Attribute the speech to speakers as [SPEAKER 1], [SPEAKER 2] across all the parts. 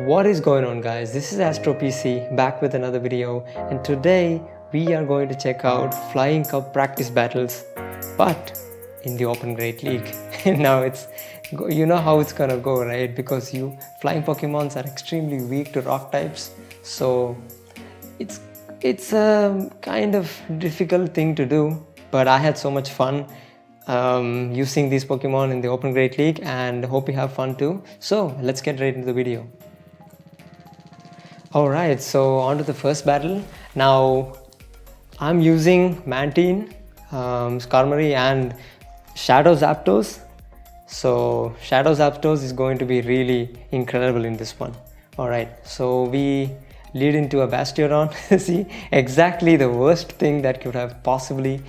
[SPEAKER 1] What is going on, guys? This is Astro PC back with another video, and today we are going to check out Flying Cup practice battles, but in the Open Great League. Now you know how it's gonna go, right? Because flying Pokemons are extremely weak to rock types, so it's a kind of difficult thing to do. But I had so much fun using these Pokemon in the Open Great League, and hope you have fun too. So let's get right into the video. Alright, so on to the first battle. Now I'm using Mantine, Skarmory and Shadow Zapdos. So Shadow Zapdos is going to be really incredible in this one. Alright, so we lead into a Bastiodon. See, exactly the worst thing that could have possibly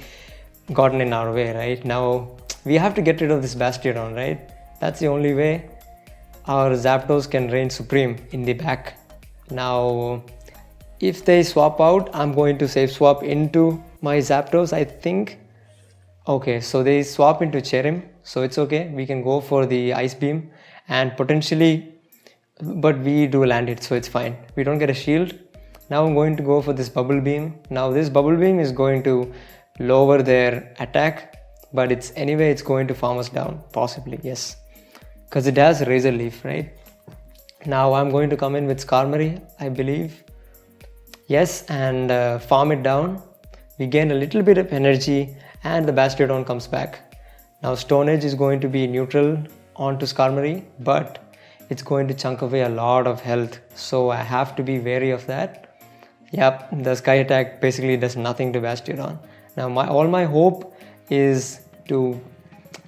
[SPEAKER 1] gotten in our way, right? Now we have to get rid of this Bastiodon, right? That's the only way our Zapdos can reign supreme in the back. Now if they swap out, I'm going to save swap into my Zapdos, I think. Okay, so they swap into Cherim, so it's okay. We can go for the Ice Beam and potentially, but we do land it, so it's fine. We don't get a shield. Now I'm going to go for this Bubble Beam. Now this Bubble Beam is going to lower their attack, but it's going to farm us down, possibly, yes, because it has Razor Leaf, right? Now I'm going to come in with Skarmory, I believe. Yes, and farm it down. We gain a little bit of energy and the Bastiodon comes back. Now Stone Edge is going to be neutral onto Skarmory, but it's going to chunk away a lot of health. So I have to be wary of that. Yep, the Sky Attack basically does nothing to Bastiodon. Now all my hope is to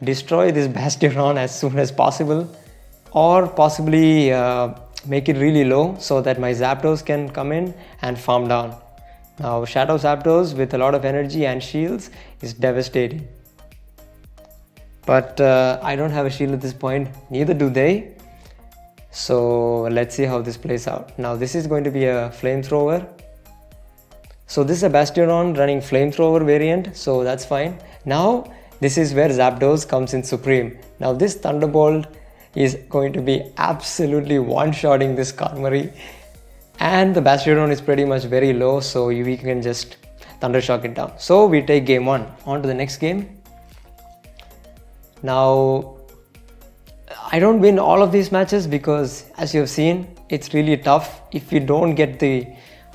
[SPEAKER 1] destroy this Bastiodon as soon as possible, or possibly make it really low so that my Zapdos can come in and farm down. Now Shadow Zapdos with a lot of energy and shields is devastating. But I don't have a shield at this point, neither do they. So let's see how this plays out. Now this is going to be a Flamethrower. So this is a Bastiodon running Flamethrower variant, so that's fine. Now this is where Zapdos comes in supreme. Now this Thunderbolt is going to be absolutely one-shotting this Skarmory, and the Bastiodon is pretty much very low, so we can just Thundershock it down. So we take game 1. On to the next game. Now I don't win all of these matches because, as you have seen, it's really tough if you don't get the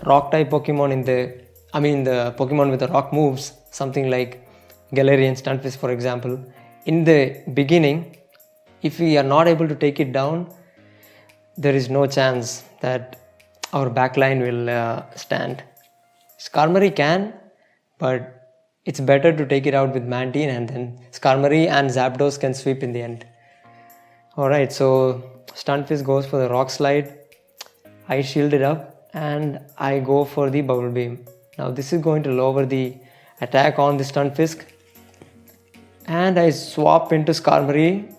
[SPEAKER 1] rock type Pokemon the Pokemon with the rock moves, something like Galarian Stunfisk, for example. In the beginning, if we are not able to take it down, there is no chance that our backline will stand. Skarmory can, but it's better to take it out with Mantine, and then Skarmory and Zapdos can sweep in the end. Alright, so Stunfisk goes for the Rock Slide. I shield it up and I go for the Bubble Beam. Now this is going to lower the attack on the Stunfisk, and I swap into Skarmory.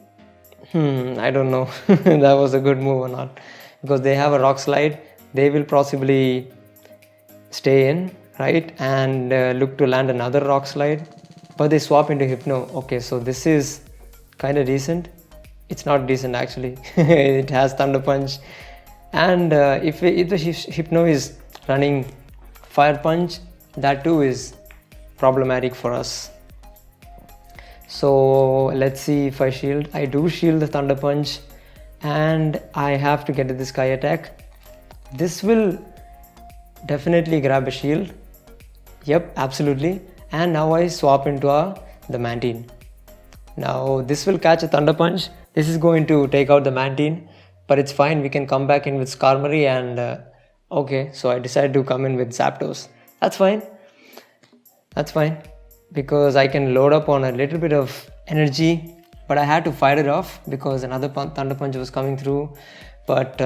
[SPEAKER 1] I don't know that was a good move or not, because they have a Rock Slide. They will possibly stay in, right, and look to land another Rock Slide, but they swap into Hypno. Okay, so this is kind of decent. It's not decent actually. It has Thunder Punch, and if the Hypno is running Fire Punch, that too is problematic for us. So let's see if I shield. I do shield the Thunder Punch, and I have to get to the Sky Attack. This will definitely grab a shield. Yep, absolutely. And now I swap into the Mantine. Now this will catch a Thunder Punch. This is going to take out the Mantine, but it's fine. We can come back in with Skarmory, and okay, so I decided to come in with Zapdos. That's fine. That's fine, because I can load up on a little bit of energy, but I had to fight it off because another Thunder Punch was coming through. But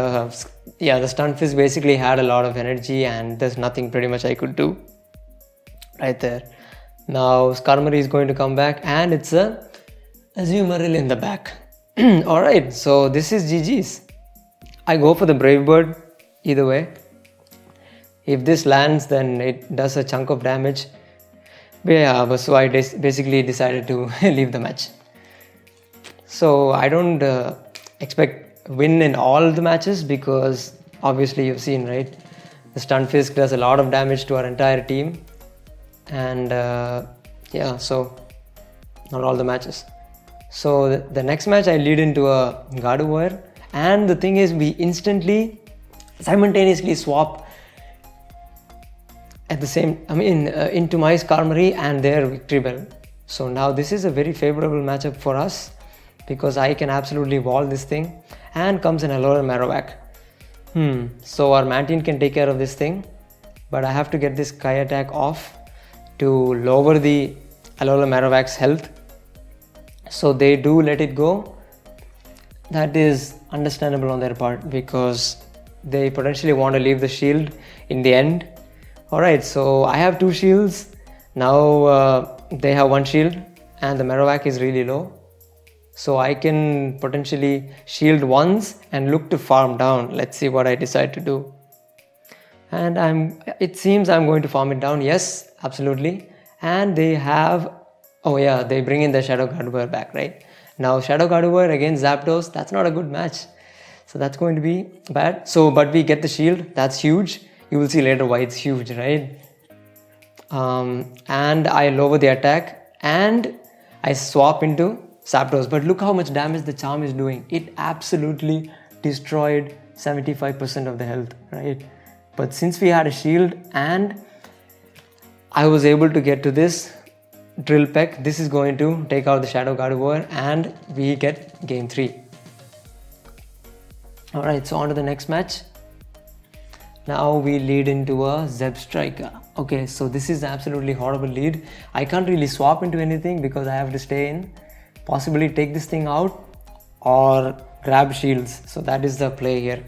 [SPEAKER 1] yeah, the Stunfisk basically had a lot of energy, and there's nothing pretty much I could do right there. Now Skarmory is going to come back, and it's a Azumarill in the back. Alright, so this is GG's. I go for the Brave Bird either way. If this lands, then it does a chunk of damage. But yeah, so I basically decided to leave the match. So I don't expect win in all the matches because obviously you've seen, right? The Stunfisk does a lot of damage to our entire team. And yeah, so not all the matches. So the next match I lead into a Gardevoir, and the thing is we instantly simultaneously swap at the same, into my Skarmory and their Victory Bell. So now this is a very favorable matchup for us because I can absolutely wall this thing, and comes an Alolan Marowak. So our Mantine can take care of this thing, but I have to get this Sky Attack off to lower the Alolan Marowak's health. So they do let it go. That is understandable on their part because they potentially want to leave the shield in the end. Alright, so I have 2 shields. Now they have 1 shield and the Marowak is really low. So I can potentially shield once and look to farm down. Let's see what I decide to do. And it seems I'm going to farm it down. Yes, absolutely. And they have, oh yeah, they bring in the Shadow Gardevoir back, right? Now Shadow Gardevoir against Zapdos, that's not a good match. So that's going to be bad. So, but we get the shield, that's huge. You will see later why it's huge, right? And I lower the attack and I swap into Zapdos. But look how much damage the charm is doing. It absolutely destroyed 75% of the health, right? But since we had a shield and I was able to get to this Drill Peck, this is going to take out the Shadow Gardevoir and we get game 3. Alright, so on to the next match. Now we lead into a Zebstrika. Okay, so this is absolutely horrible lead. I can't really swap into anything because I have to stay in. Possibly take this thing out or grab shields. So that is the play here.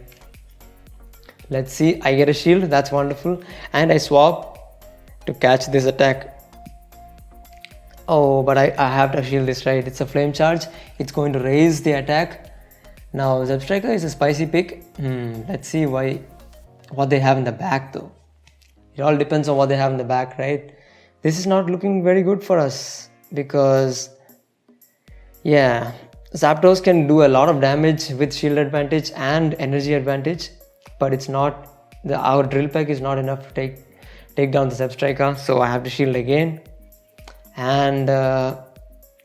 [SPEAKER 1] Let's see, I get a shield, that's wonderful. And I swap to catch this attack. Oh, but I have to shield this, right? It's a flame charge. It's going to raise the attack. Now Zebstrika is a spicy pick. Let's see what they have in the back though. It all depends on what they have in the back, right? This is not looking very good for us because yeah, Zapdos can do a lot of damage with shield advantage and energy advantage, but it's not, our Drill Peck is not enough to take down the Zebstrika, so I have to shield again. And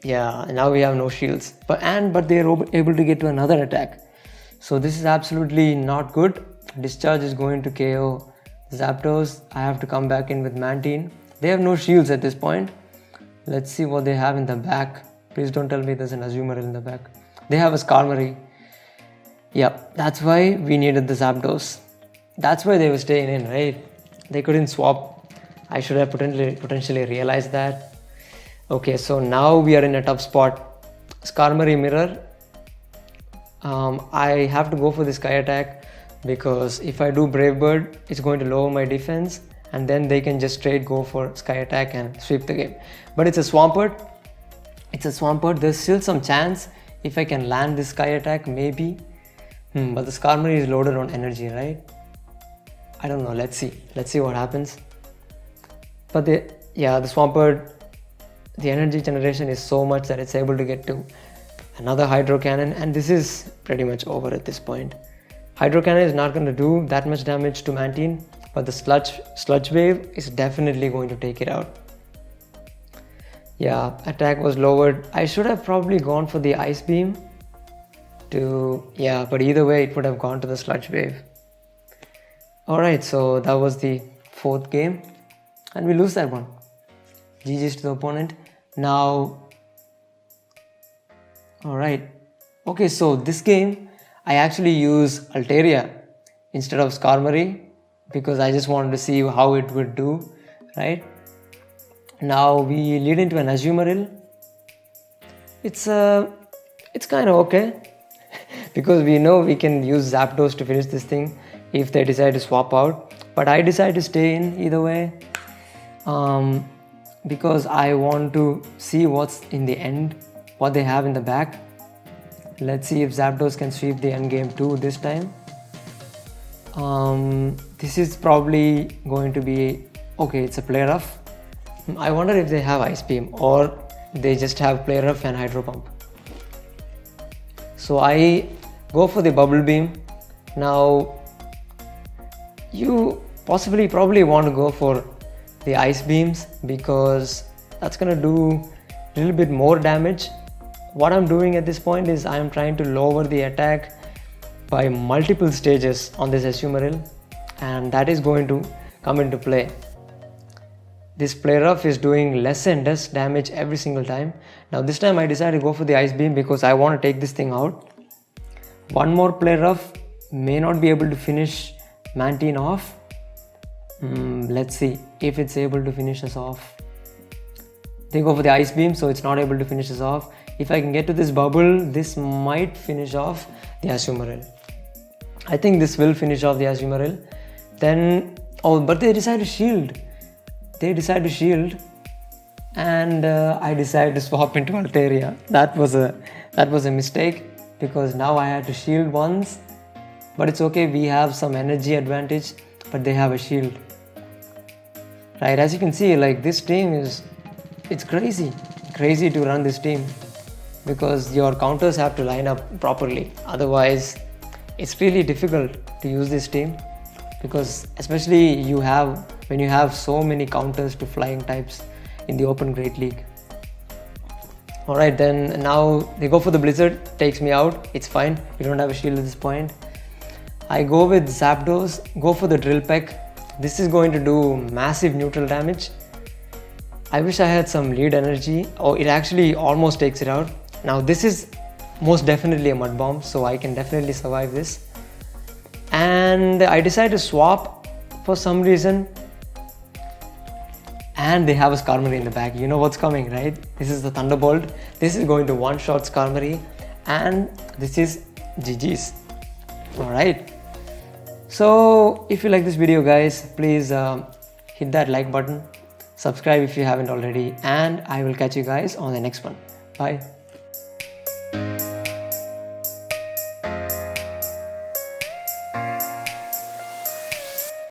[SPEAKER 1] yeah, now we have no shields, but they are able to get to another attack. So this is absolutely not good. Discharge is going to KO Zapdos. I have to come back in with Mantine. They have no shields at this point. Let's see what they have in the back. Please don't tell me there's an Azumarill in the back. They have a Skarmory. Yeah, that's why we needed the Zapdos. That's why they were staying in, right? They couldn't swap. I should have potentially realized that. Okay, so now we are in a tough spot. Skarmory Mirror. I have to go for this Sky Attack because if I do Brave Bird, it's going to lower my defense and then they can just straight go for Sky Attack and sweep the game. But it's a Swampert. There's still some chance if I can land this Sky Attack, maybe. But the Skarmory is loaded on energy, right? I don't know, let's see what happens. But the Swampert, the energy generation is so much that it's able to get to another Hydro Cannon, and this is pretty much over at this point. Hydro Cannon is not going to do that much damage to Mantine, but the Sludge Wave is definitely going to take it out. Yeah, attack was lowered. I should have probably gone for the Ice Beam but either way it would have gone to the Sludge Wave. Alright, so that was the 4th game and we lose that one. GG's to the opponent. Now, alright, okay, so this game I actually use Altaria instead of Skarmory because I just wanted to see how it would do, right? Now we lead into an Azumarill. It's kind of okay because we know we can use Zapdos to finish this thing if they decide to swap out, but I decide to stay in either way because I want to see what's in the end, what they have in the back. Let's see if Zapdos can sweep the end game too this time. This is probably going to be okay. It's a Play Rough. I wonder if they have Ice Beam or they just have Play Rough and Hydro Pump. So I go for the bubble beam. Now you probably want to go for the ice beams because that's gonna do a little bit more damage. What I'm doing at this point is I'm trying to lower the attack by multiple stages on this Azumarill, and that is going to come into play. This play rough is doing less and less damage every single time. Now this time I decided to go for the ice beam because I want to take this thing out. One more play rough may not be able to finish Mantine off. Let's see if it's able to finish us off. They go for the ice beam, so it's not able to finish us off. If I can get to this bubble, this might finish off the Azumarill. I think this will finish off the Azumarill. Then, but they decide to shield. And I decided to swap into Altaria. That was a mistake because now I had to shield once. But it's okay, we have some energy advantage, but they have a shield. Right, as you can see, like this team it's crazy to run this team because your counters have to line up properly. Otherwise, it's really difficult to use this team because especially when you have so many counters to flying types in the Open Great League. Alright, then now they go for the Blizzard, takes me out. It's fine, we don't have a shield at this point. I go with Zapdos, go for the Drill Peck. This is going to do massive neutral damage. I wish I had some lead energy. Oh, it actually almost takes it out. Now this is most definitely a Mud Bomb, so I can definitely survive this. And I decided to swap for some reason. And they have a Skarmory in the back. You know what's coming, right? This is the Thunderbolt. This is going to one-shot Skarmory. And this is GG's. Alright. So if you like this video, guys, please hit that like button, subscribe if you haven't already, and I will catch you guys on the next one. Bye.